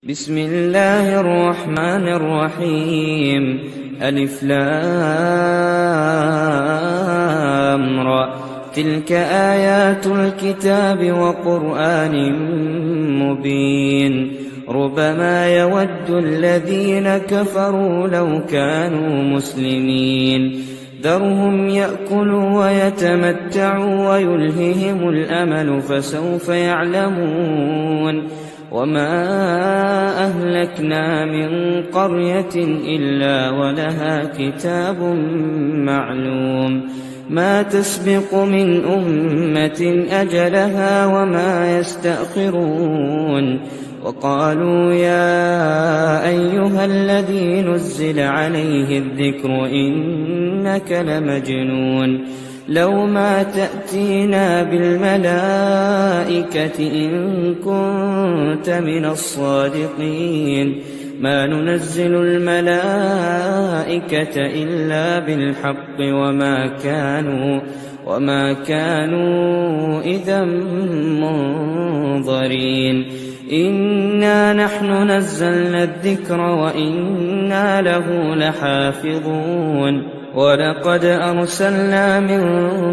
بسم الله الرحمن الرحيم. ألف لام را. تلك آيات الكتاب وقرآن مبين. ربما يود الذين كفروا لو كانوا مسلمين. ذرهم يأكلوا ويتمتعوا ويلههم الأمل فسوف يعلمون. وما أهلكنا من قرية إلا ولها كتاب معلوم. ما تسبق من أمة أجلها وما يستأخرون. وقالوا يا أيها الذي نزل عليه الذكر إنك لمجنون. لو ما تأتينا بالملائكة إن كنت من الصادقين. ما ننزل الملائكة إلا بالحق وما كانوا إذا منظرين. إنا نحن نزلنا الذكر وإنا له لحافظون. ولقد أرسلنا من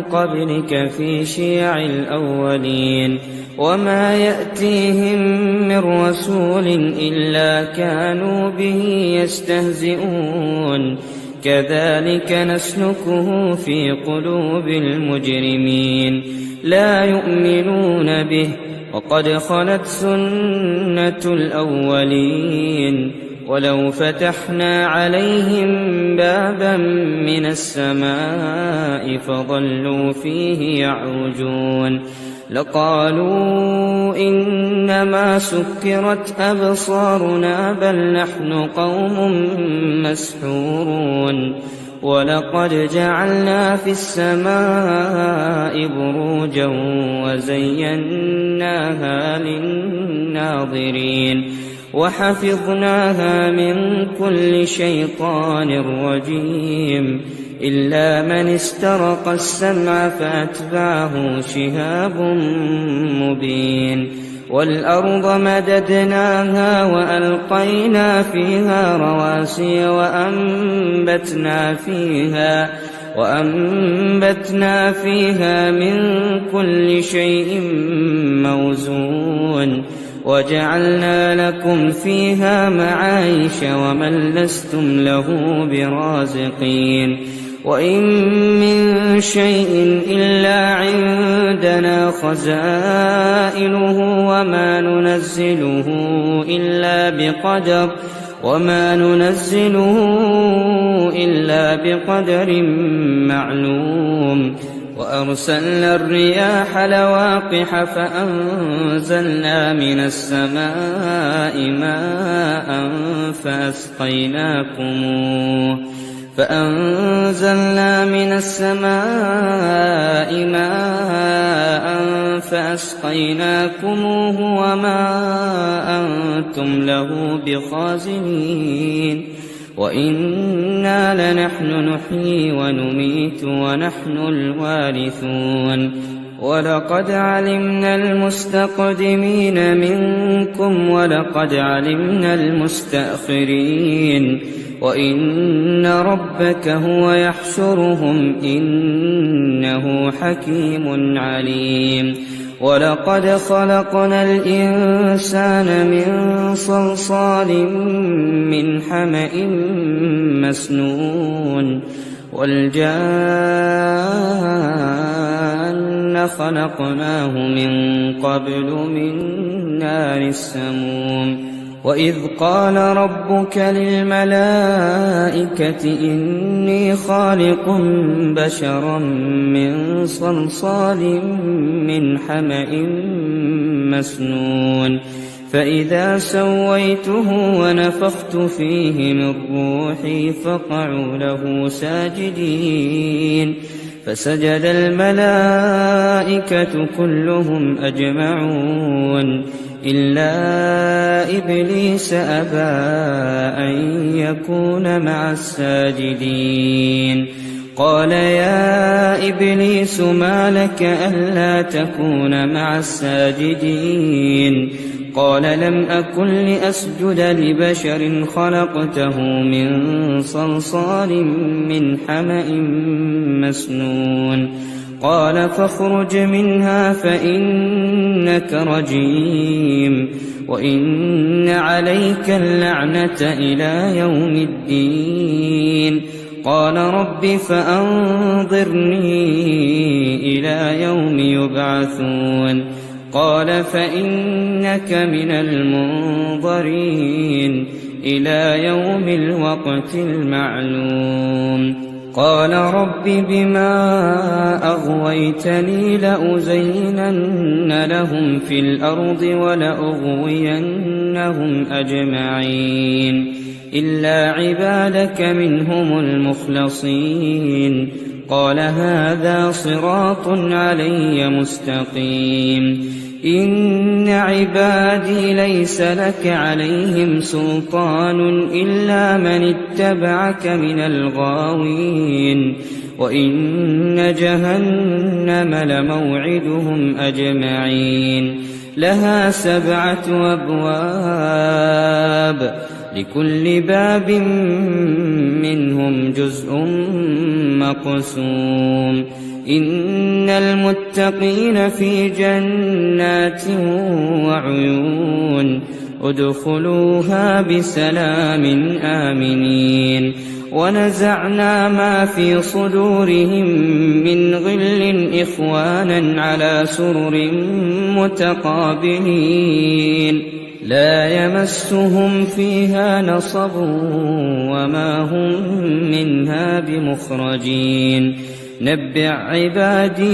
قبلك في شيع الأولين. وما يأتيهم من رسول إلا كانوا به يستهزئون. كذلك نسلكه في قلوب المجرمين. لا يؤمنون به وقد خلت سنة الأولين. ولو فتحنا عليهم بابا من السماء فظلوا فيه يعرجون لقالوا إنما سكرت أبصارنا بل نحن قوم مسحورون. ولقد جعلنا في السماء بروجا وزيناها للناظرين وحفظناها من كل شيطان رجيم إلا من استرق السمع فأتبعه شهاب مبين. والأرض مددناها وألقينا فيها رواسي وأنبتنا فيها من كل شيء موزون. وجعلنا لكم فيها معايش ومن لستم له برازقين. وإن من شيء إلا عندنا خزائنه وما ننزله إلا بقدر معلوم. وأرسلنا الرياح لواقح فأنزلنا من السماء ماء فأسقيناكموه وما أنتم له بخازنين. وإنا لنحن نحيي ونميت ونحن الوارثون. ولقد علمنا المستقدمين منكم ولقد علمنا المستأخرين. وإن ربك هو يحشرهم إنه حكيم عليم. ولقد خلقنا الإنسان من صلصال من حمأ مسنون. والجان خلقناه من قبل من نار السموم. وإذ قال ربك للملائكة إني خالق بشرا من صلصال من حمأ مسنون. فإذا سويته ونفخت فيه من روحي فقعوا له ساجدين. فسجد الملائكة كلهم أجمعون إلا إبليس أبى أن يكون مع الساجدين. قال يا إبليس ما لك ألا تكون مع الساجدين؟ قال لم أكن لأسجد لبشر خلقته من صلصال من حمأ مسنون قال فاخرج منها فإنك رجيم وإن عليك اللعنة إلى يوم الدين قال رب فأنظرني إلى يوم يبعثون قال فإنك من المنظرين إلى يوم الوقت المعلوم قال رب بما أغويتني لأزينن لهم في الأرض ولأغوينهم أجمعين إلا عبادك منهم المخلصين قال هذا صراط علي مستقيم إن عبادي ليس لك عليهم سلطان إلا من اتبعك من الغاوين وإن جهنم لموعدهم أجمعين لها 7 أبواب لكل باب منهم جزء مقسوم إن المتقين في جنات وعيون ادخلوها بسلام آمنين ونزعنا ما في صدورهم من غل إخوانا على سرر متقابلين لا يمسهم فيها نصب وما هم منها بمخرجين نبئ عبادي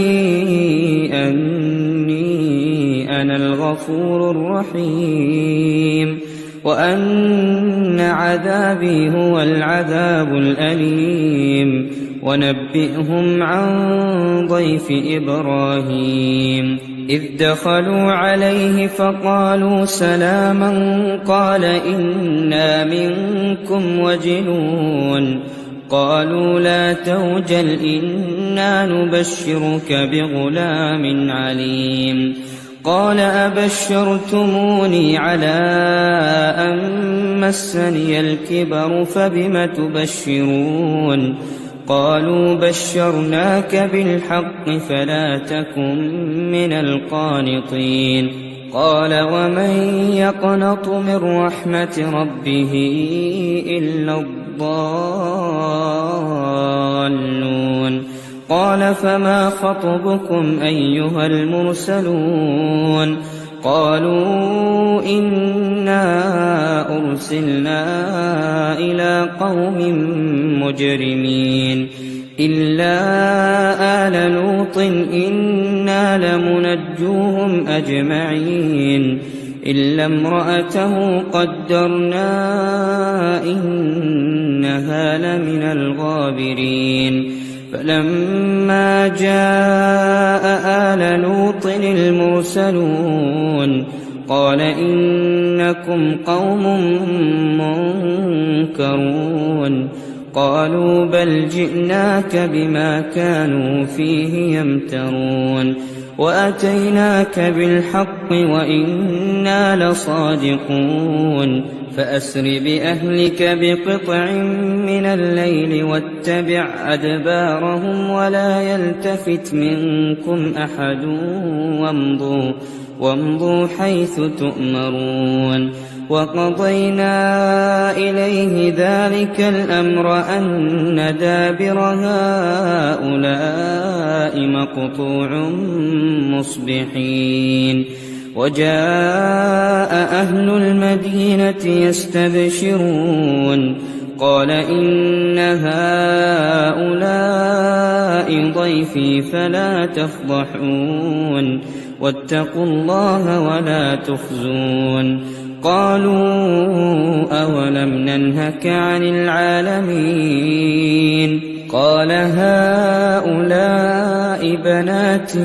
أني أنا الغفور الرحيم وأن عذابي هو العذاب الأليم ونبئهم عن ضيف إبراهيم إذ دخلوا عليه فقالوا سلاما قال إنا منكم وجلون قالوا لا توجل إنا نبشرك بغلام عليم قال أبشرتموني على أن مسني الكبر فبم تبشرون قالوا بشرناك بالحق فلا تكن من القانطين قال ومن يقنط من رحمة ربه إلا الضالون قال فما خطبكم أيها المرسلون قالوا إنا أرسلنا إلى قوم مجرمين إلا آل لوط إنا لمنجوهم أجمعين إلا امرأته قدرنا إنها لمن الغابرين فلما جاء آل لوط المرسلون قال إنكم قوم منكرون قالوا بل جئناك بما كانوا فيه يمترون وأتيناك بالحق وإنا لصادقون فأسر بأهلك بقطع من الليل واتبع أدبارهم ولا يلتفت منكم أحد وامضوا حيث تؤمرون وقضينا إليه ذلك الأمر أن دابر هؤلاء مقطوع مصبحين وجاء أهل المدينة يستبشرون قال إن هؤلاء ضيفي فلا تفضحون واتقوا الله ولا تخزون قالوا أولم ننهك عن العالمين قال هؤلاء بناتي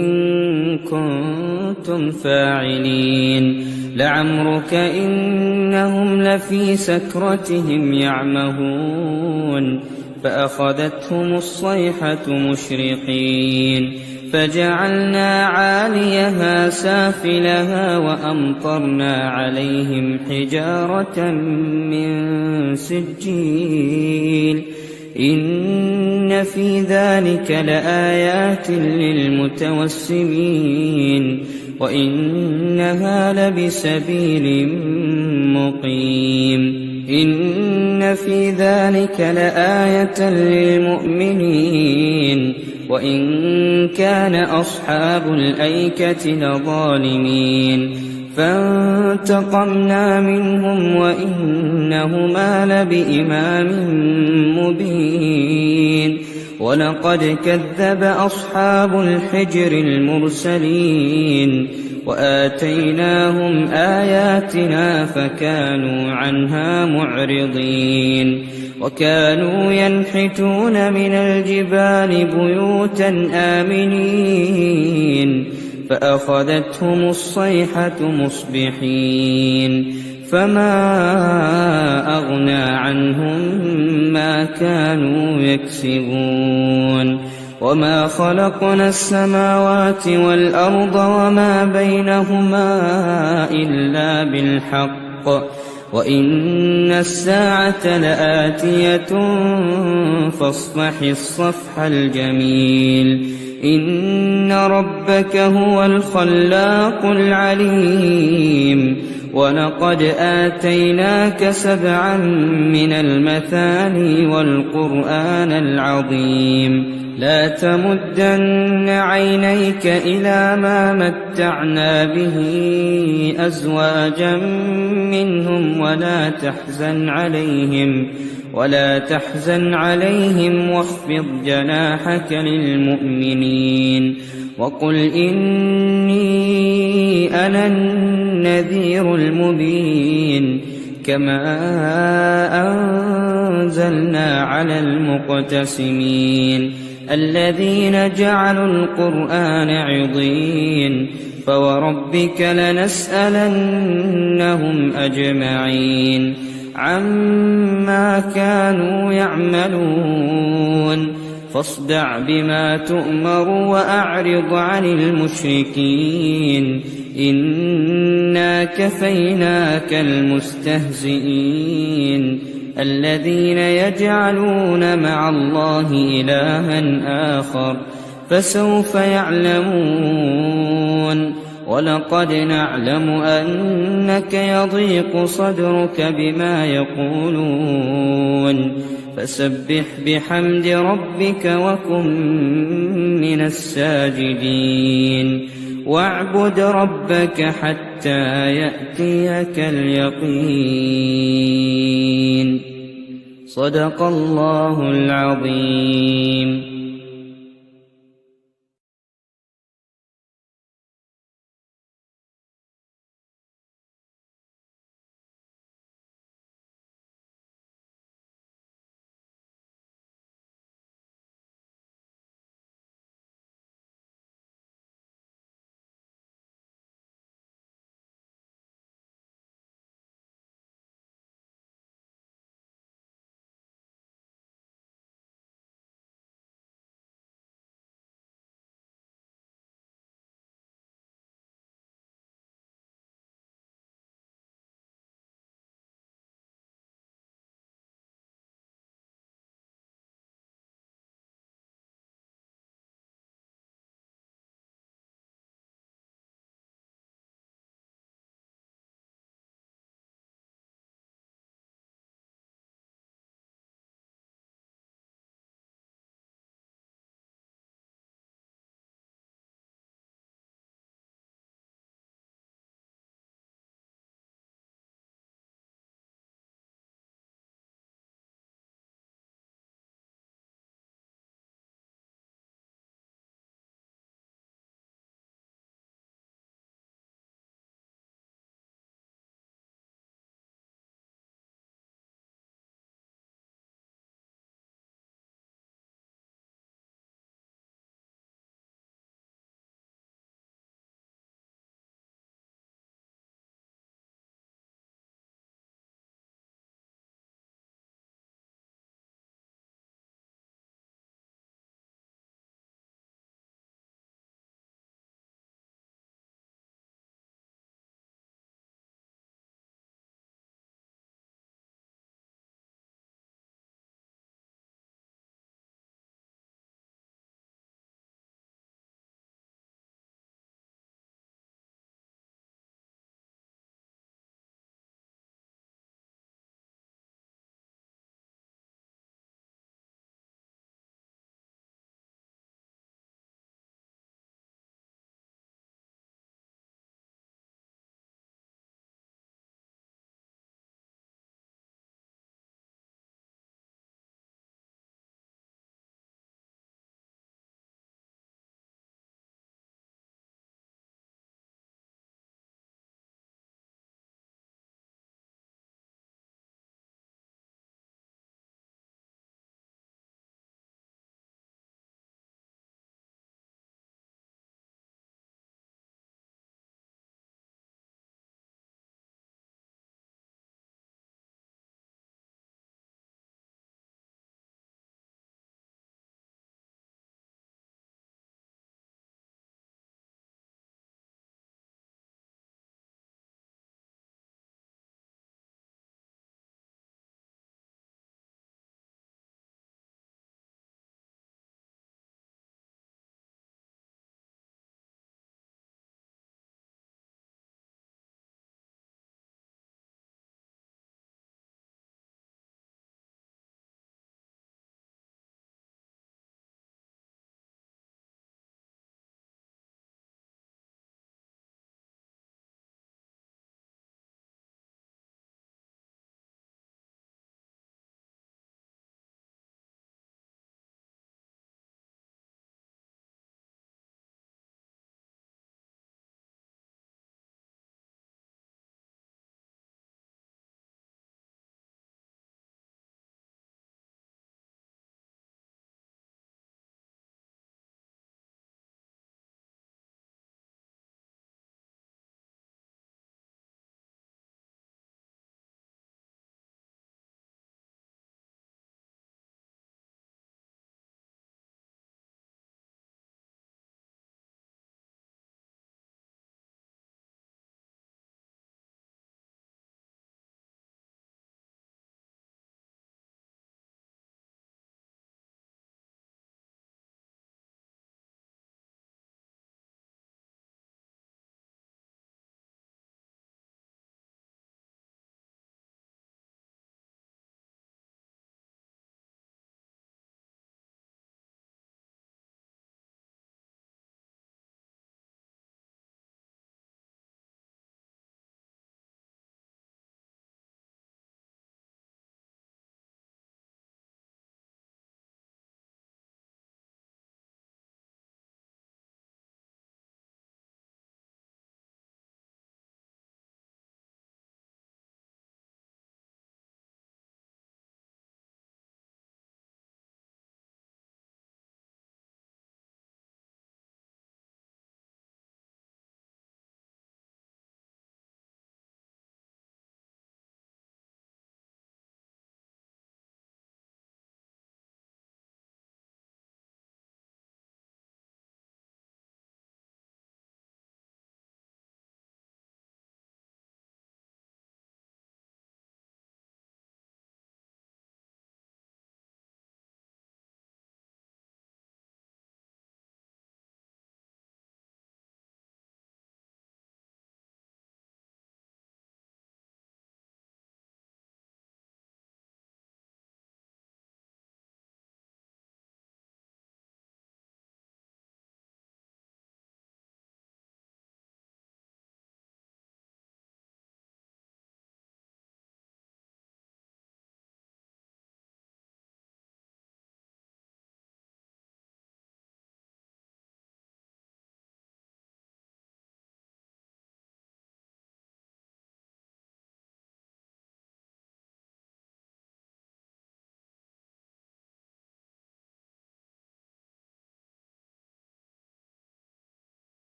إن كنتم فاعلين لعمرك إنهم لفي سكرتهم يعمهون فأخذتهم الصيحة مشرقين فجعلنا عاليها سافلها وأمطرنا عليهم حجارة من سجيل إن في ذلك لآيات للمتوسمين وإنها لبسبيل مقيم إن في ذلك لآية للمؤمنين وإن كان أصحاب الأيكة لظالمين فانتقمنا منهم وإنهما لبإمام مبين ولقد كذب أصحاب الحجر المرسلين وآتيناهم آياتنا فكانوا عنها معرضين وكانوا ينحتون من الجبال بيوتا آمنين فأخذتهم الصيحة مصبحين فما أغنى عنهم ما كانوا يكسبون وما خلقنا السماوات والأرض وما بينهما إلا بالحق وإن الساعة لآتية فاصفح الصفح الجميل إن ربك هو الخلاق العليم ولقد آتيناك 7 من المثاني والقرآن العظيم لا تمدن عينيك إلى ما متعنا به أزواجا منهم ولا تحزن عليهم واخفض جناحك للمؤمنين وقل إني أنا النذير المبين كما أنزلنا على المقتسمين الذين جعلوا القرآن عضين فوربك لنسألنهم أجمعين عما كانوا يعملون فاصدع بما تؤمر وأعرض عن المشركين إنا كفيناك المستهزئين الذين يجعلون مع الله إلها آخر فسوف يعلمون ولقد نعلم أنك يضيق صدرك بما يقولون فسبح بحمد ربك وكن من الساجدين واعبد ربك حتى يأتيك اليقين صدق الله العظيم.